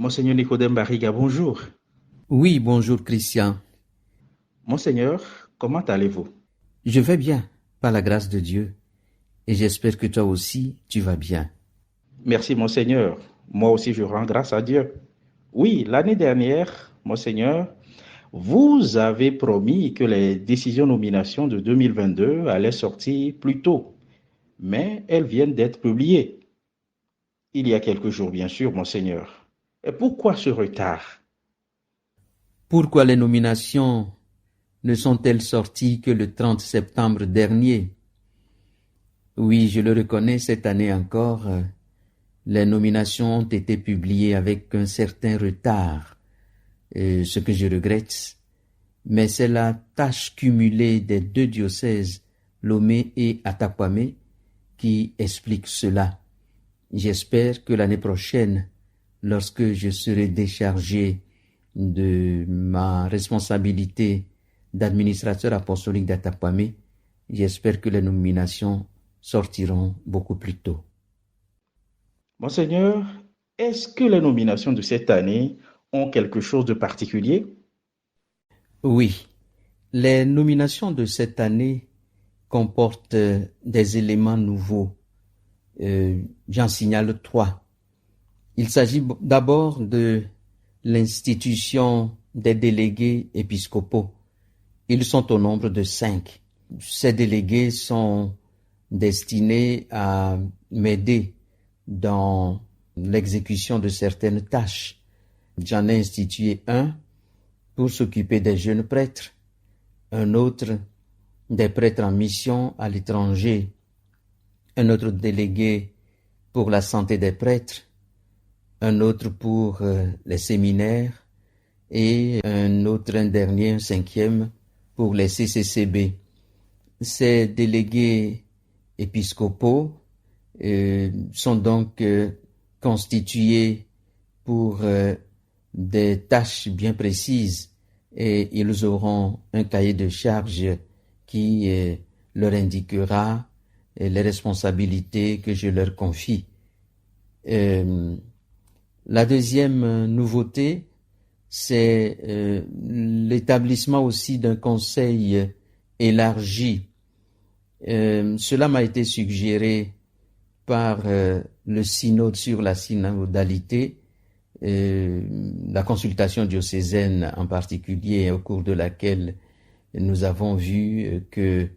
Monseigneur Nicodème Barriga, bonjour. Oui, bonjour Christian. Monseigneur, comment allez-vous? Je vais bien, par la grâce de Dieu, et j'espère que toi aussi, tu vas bien. Merci, Monseigneur. Moi aussi, je rends grâce à Dieu. Oui, l'année dernière, Monseigneur, vous avez promis que les décisions nominations de 2022 allaient sortir plus tôt, mais elles viennent d'être publiées. Il y a quelques jours, bien sûr, Monseigneur. Et pourquoi ce retard? Pourquoi les nominations ne sont-elles sorties que le 30 septembre dernier? Oui, je le reconnais, cette année encore, les nominations ont été publiées avec un certain retard, ce que je regrette, mais c'est la tâche cumulée des deux diocèses, Lomé et Atakwame, qui explique cela. J'espère que l'année prochaine, lorsque je serai déchargé de ma responsabilité d'administrateur apostolique d'Atakwame, j'espère que les nominations sortiront beaucoup plus tôt. Monseigneur, est-ce que les nominations de cette année ont quelque chose de particulier? Oui, les nominations de cette année comportent des éléments nouveaux. J'en signale trois. Il s'agit d'abord de l'institution des délégués épiscopaux. Ils sont au nombre de 5. Ces délégués sont destinés à m'aider dans l'exécution de certaines tâches. J'en ai institué un pour s'occuper des jeunes prêtres, un autre des prêtres en mission à l'étranger, un autre délégué pour la santé des prêtres, un autre pour les séminaires et un dernier, un cinquième, pour les CCCB. Ces délégués épiscopaux sont donc constitués pour des tâches bien précises et ils auront un cahier de charges qui leur indiquera les responsabilités que je leur confie. La deuxième nouveauté, c'est l'établissement aussi d'un conseil élargi. Cela m'a été suggéré par le synode sur la synodalité, la consultation diocésaine en particulier, au cours de laquelle nous avons vu que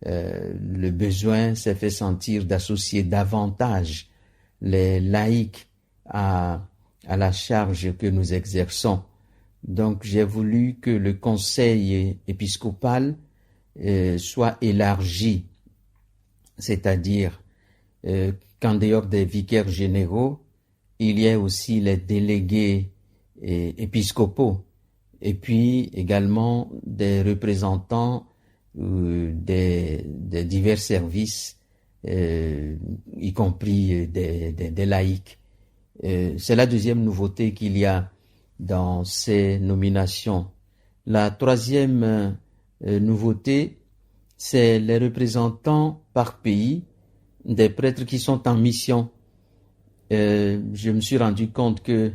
le besoin s'est fait sentir d'associer davantage les laïcs à la charge que nous exerçons. Donc j'ai voulu que le conseil épiscopal soit élargi, c'est-à-dire qu'en dehors des vicaires généraux, il y ait aussi les délégués épiscopaux et puis également des représentants des divers services, y compris des laïcs. C'est la deuxième nouveauté qu'il y a dans ces nominations. La troisième nouveauté, c'est les représentants par pays des prêtres qui sont en mission. Je me suis rendu compte que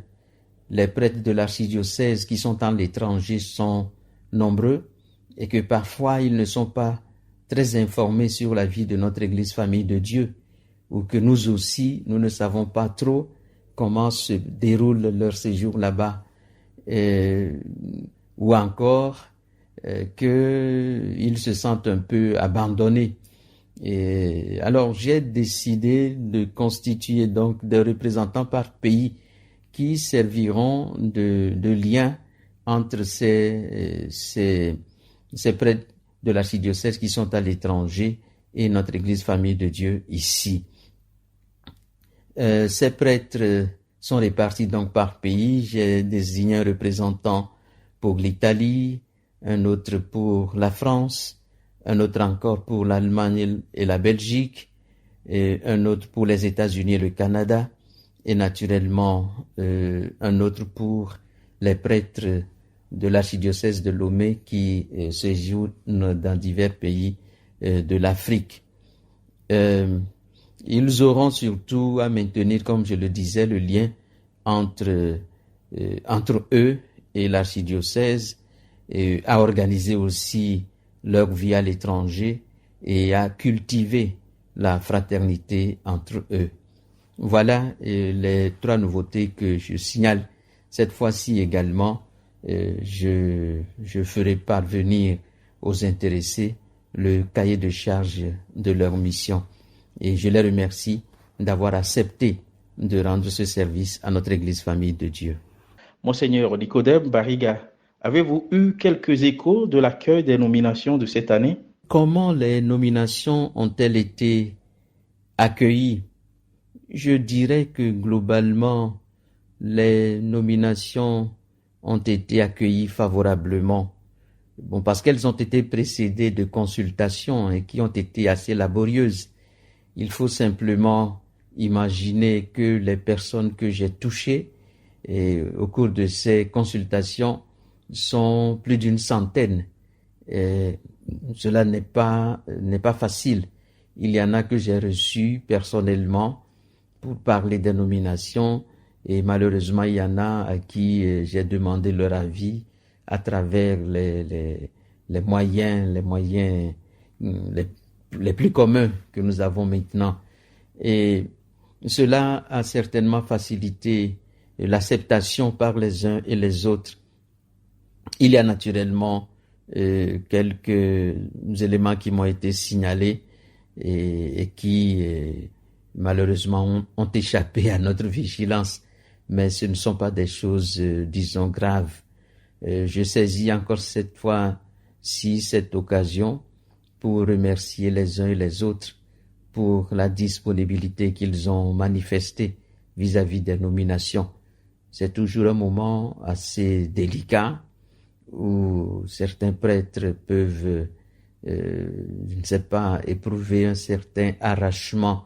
les prêtres de l'archidiocèse qui sont à l'étranger sont nombreux et que parfois ils ne sont pas très informés sur la vie de notre Église Famille de Dieu, ou que nous aussi, nous ne savons pas trop comment se déroule leur séjour là-bas, ou encore qu'ils se sentent un peu abandonnés. Et alors j'ai décidé de constituer donc des représentants par pays qui serviront de lien entre ces prêtres de l'archidiocèse qui sont à l'étranger et notre Église Famille de Dieu ici. Ces prêtres sont répartis donc par pays. J'ai désigné un représentant pour l'Italie, un autre pour la France, un autre encore pour l'Allemagne et la Belgique, et un autre pour les États-Unis et le Canada, et naturellement un autre pour les prêtres de l'archidiocèse de Lomé qui séjournent dans divers pays de l'Afrique. Ils auront surtout à maintenir, comme je le disais, le lien entre entre eux et l'archidiocèse, à organiser aussi leur vie à l'étranger et à cultiver la fraternité entre eux. Voilà les 3 nouveautés que je signale. Cette fois-ci également, je ferai parvenir aux intéressés le cahier de charge de leur mission. Et je les remercie d'avoir accepté de rendre ce service à notre Église Famille de Dieu. Monseigneur Nicodème Bariga, avez-vous eu quelques échos de l'accueil des nominations de cette année? Comment les nominations ont-elles été accueillies? Je dirais que globalement, les nominations ont été accueillies favorablement. Bon, parce qu'elles ont été précédées de consultations et qui ont été assez laborieuses. Il faut simplement imaginer que les personnes que j'ai touchées au cours de ces consultations sont plus d'une centaine. Et cela n'est pas facile. Il y en a que j'ai reçus personnellement pour parler des nominations et malheureusement il y en a à qui j'ai demandé leur avis à travers les moyens les plus communs que nous avons maintenant. Et cela a certainement facilité l'acceptation par les uns et les autres. Il y a naturellement quelques éléments qui m'ont été signalés et qui malheureusement ont échappé à notre vigilance, mais ce ne sont pas des choses, disons, graves. Je saisis encore cette fois-ci cette occasion pour remercier les uns et les autres pour la disponibilité qu'ils ont manifestée vis-à-vis des nominations. C'est toujours un moment assez délicat où certains prêtres peuvent, je ne sais pas, éprouver un certain arrachement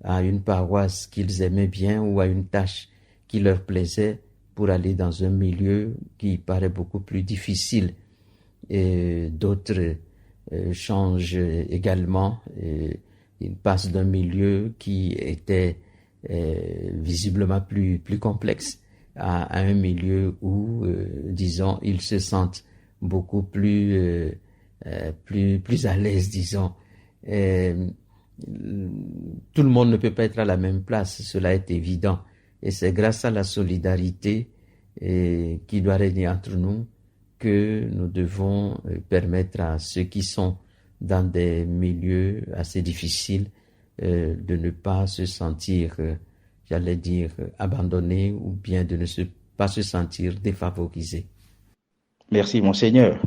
à une paroisse qu'ils aimaient bien ou à une tâche qui leur plaisait pour aller dans un milieu qui paraît beaucoup plus difficile. Et d'autres changent également. Ils passent d'un milieu qui était visiblement plus complexe à un milieu où, disons, ils se sentent beaucoup plus à l'aise, disons. Tout le monde ne peut pas être à la même place, cela est évident. Et c'est grâce à la solidarité qui doit régner entre nous que nous devons permettre à ceux qui sont dans des milieux assez difficiles de ne pas se sentir, j'allais dire, abandonnés ou bien de ne pas se sentir défavorisés. Merci, Monseigneur.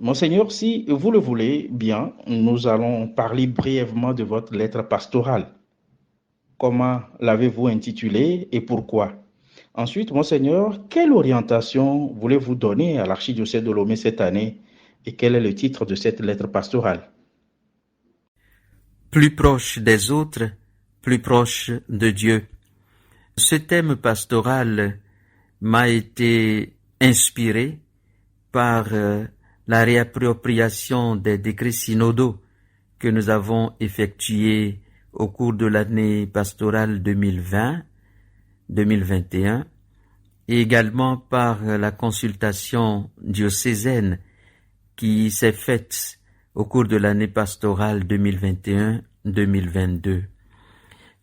Monseigneur, si vous le voulez bien, nous allons parler brièvement de votre lettre pastorale. Comment l'avez-vous intitulée et pourquoi? Ensuite, Monseigneur, quelle orientation voulez-vous donner à l'archidiocèse de Lomé cette année et quel est le titre de cette lettre pastorale? Plus proche des autres, plus proche de Dieu. Ce thème pastoral m'a été inspiré par la réappropriation des décrets synodaux que nous avons effectués au cours de l'année pastorale 2020-2021 et également par la consultation diocésaine qui s'est faite au cours de l'année pastorale 2021-2022.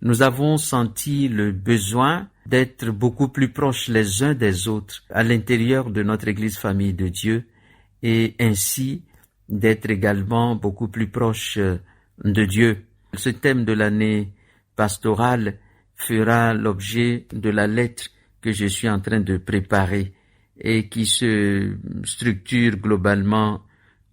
Nous avons senti le besoin d'être beaucoup plus proches les uns des autres à l'intérieur de notre Église Famille de Dieu et ainsi d'être également beaucoup plus proches de Dieu. Ce thème de l'année pastorale fera l'objet de la lettre que je suis en train de préparer et qui se structure globalement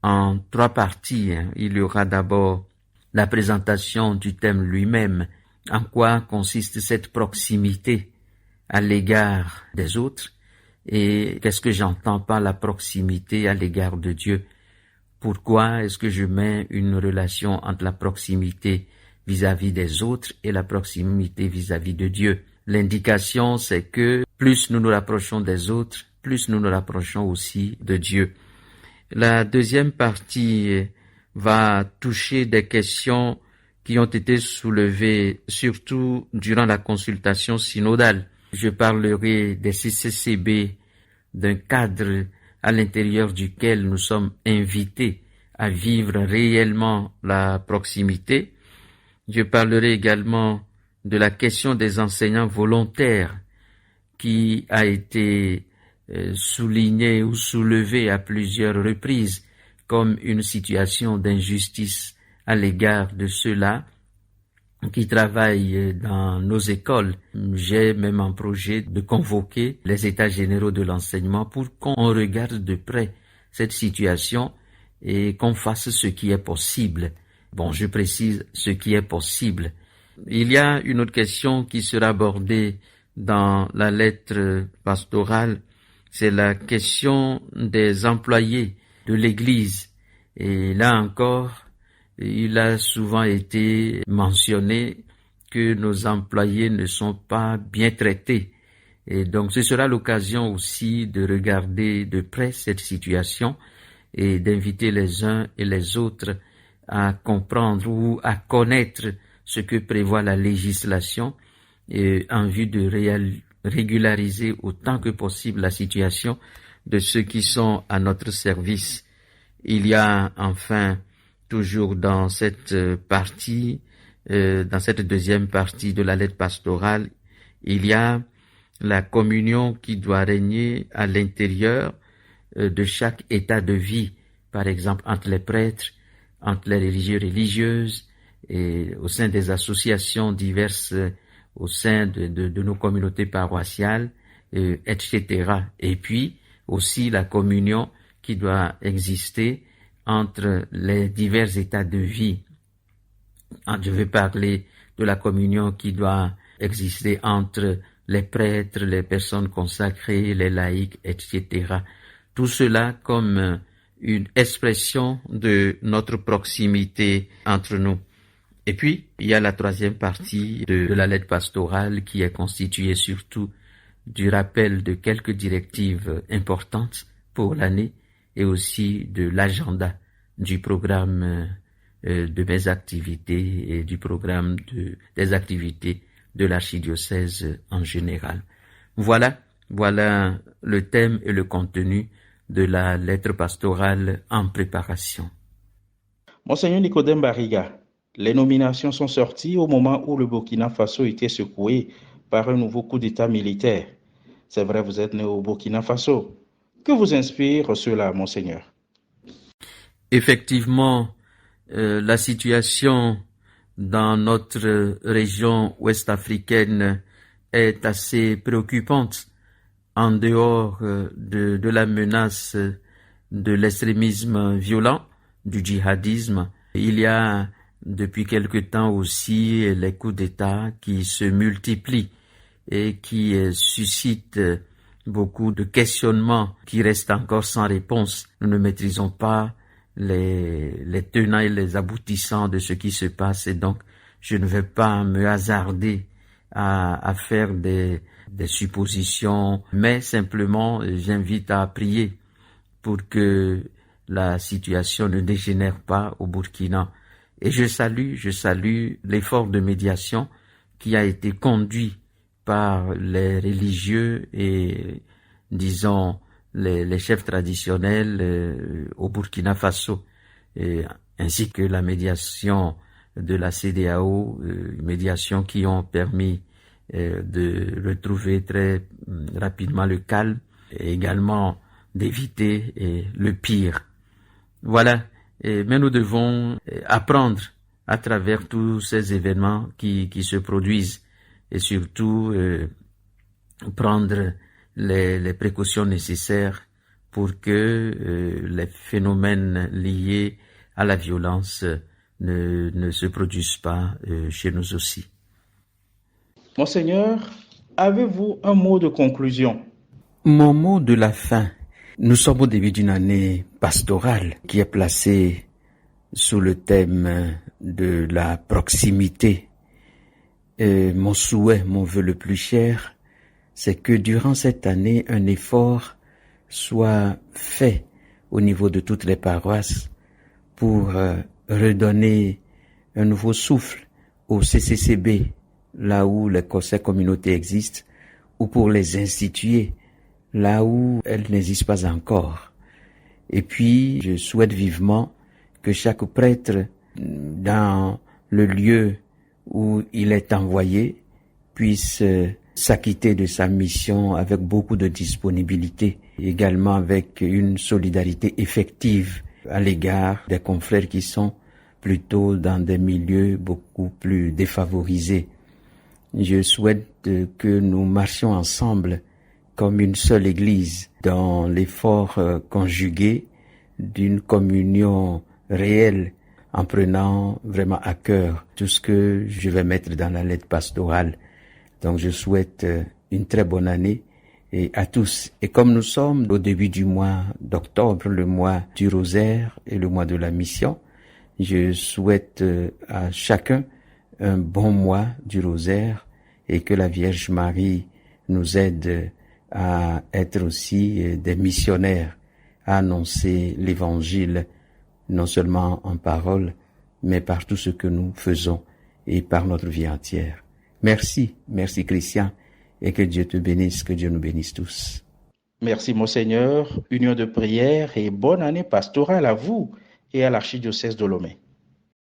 en 3 parties. Il y aura d'abord la présentation du thème lui-même. En quoi consiste cette proximité à l'égard des autres et qu'est-ce que j'entends par la proximité à l'égard de Dieu? Pourquoi est-ce que je mets une relation entre la proximité vis-à-vis des autres et la proximité vis-à-vis de Dieu? L'indication, c'est que plus nous nous rapprochons des autres, plus nous nous rapprochons aussi de Dieu. La deuxième partie va toucher des questions qui ont été soulevées surtout durant la consultation synodale. Je parlerai des CCCB, d'un cadre à l'intérieur duquel nous sommes invités à vivre réellement la proximité. Je parlerai également de la question des enseignants volontaires qui a été soulignée ou soulevée à plusieurs reprises comme une situation d'injustice à l'égard de ceux-là qui travaillent dans nos écoles. J'ai même un projet de convoquer les états généraux de l'enseignement pour qu'on regarde de près cette situation et qu'on fasse ce qui est possible. Bon, je précise ce qui est possible. Il y a une autre question qui sera abordée dans la lettre pastorale, c'est la question des employés de l'Église. Et là encore, il a souvent été mentionné que nos employés ne sont pas bien traités. Et donc ce sera l'occasion aussi de regarder de près cette situation et d'inviter les uns et les autres à comprendre ou à connaître ce que prévoit la législation en vue de régulariser autant que possible la situation de ceux qui sont à notre service. Il y a enfin toujours dans cette partie, dans cette deuxième partie de la lettre pastorale, il y a la communion qui doit régner à l'intérieur de chaque état de vie, par exemple entre les prêtres, entre les religieux et religieuses, et au sein des associations diverses, au sein de nos communautés paroissiales, etc. Et puis aussi la communion qui doit exister entre les divers états de vie. Je vais parler de la communion qui doit exister entre les prêtres, les personnes consacrées, les laïcs, etc. Tout cela comme une expression de notre proximité entre nous. Et puis, il y a la troisième partie de la lettre pastorale qui est constituée surtout du rappel de quelques directives importantes pour l'année et aussi de l'agenda du programme de mes activités et du programme des activités de l'archidiocèse en général. Voilà le thème et le contenu de la lettre pastorale en préparation. Monseigneur Nicodème Barriga, les nominations sont sorties au moment où le Burkina Faso était secoué par un nouveau coup d'État militaire. C'est vrai, vous êtes né au Burkina Faso. Que vous inspire cela, Monseigneur? Effectivement, la situation dans notre région ouest-africaine est assez préoccupante. En dehors de la menace de l'extrémisme violent, du djihadisme, il y a depuis quelque temps aussi les coups d'État qui se multiplient et qui suscitent beaucoup de questionnements qui restent encore sans réponse. Nous ne maîtrisons pas les tenants et les aboutissants de ce qui se passe et donc je ne vais pas me hasarder à faire des suppositions, mais simplement j'invite à prier pour que la situation ne dégénère pas au Burkina. Et je salue l'effort de médiation qui a été conduit par les religieux et, disons, les chefs traditionnels au Burkina Faso, ainsi que la médiation de la CEDEAO, médiation qui ont permis de retrouver très rapidement le calme et également d'éviter le pire. Voilà, mais nous devons apprendre à travers tous ces événements qui se produisent et surtout prendre les précautions nécessaires pour que les phénomènes liés à la violence ne se produisent pas chez nous aussi. Monseigneur, avez-vous un mot de conclusion? Mon mot de la fin. Nous sommes au début d'une année pastorale qui est placée sous le thème de la proximité. Mon souhait, mon vœu le plus cher, c'est que durant cette année, un effort soit fait au niveau de toutes les paroisses pour redonner un nouveau souffle au CCCB, là où les conseils communautaires existent, ou pour les instituer là où elles n'existent pas encore. Et puis, je souhaite vivement que chaque prêtre, dans le lieu où il est envoyé, puisse s'acquitter de sa mission avec beaucoup de disponibilité, également avec une solidarité effective à l'égard des confrères qui sont plutôt dans des milieux beaucoup plus défavorisés. Je souhaite que nous marchions ensemble comme une seule Église dans l'effort conjugué d'une communion réelle en prenant vraiment à cœur tout ce que je vais mettre dans la lettre pastorale. Donc je souhaite une très bonne année et à tous. Et comme nous sommes au début du mois d'octobre, le mois du rosaire et le mois de la mission, je souhaite à chacun un bon mois du rosaire et que la Vierge Marie nous aide à être aussi des missionnaires, à annoncer l'Évangile, non seulement en parole, mais par tout ce que nous faisons et par notre vie entière. Merci Christian, et que Dieu te bénisse, que Dieu nous bénisse tous. Merci Monseigneur, union de prière et bonne année pastorale à vous et à l'archidiocèse de Lomé.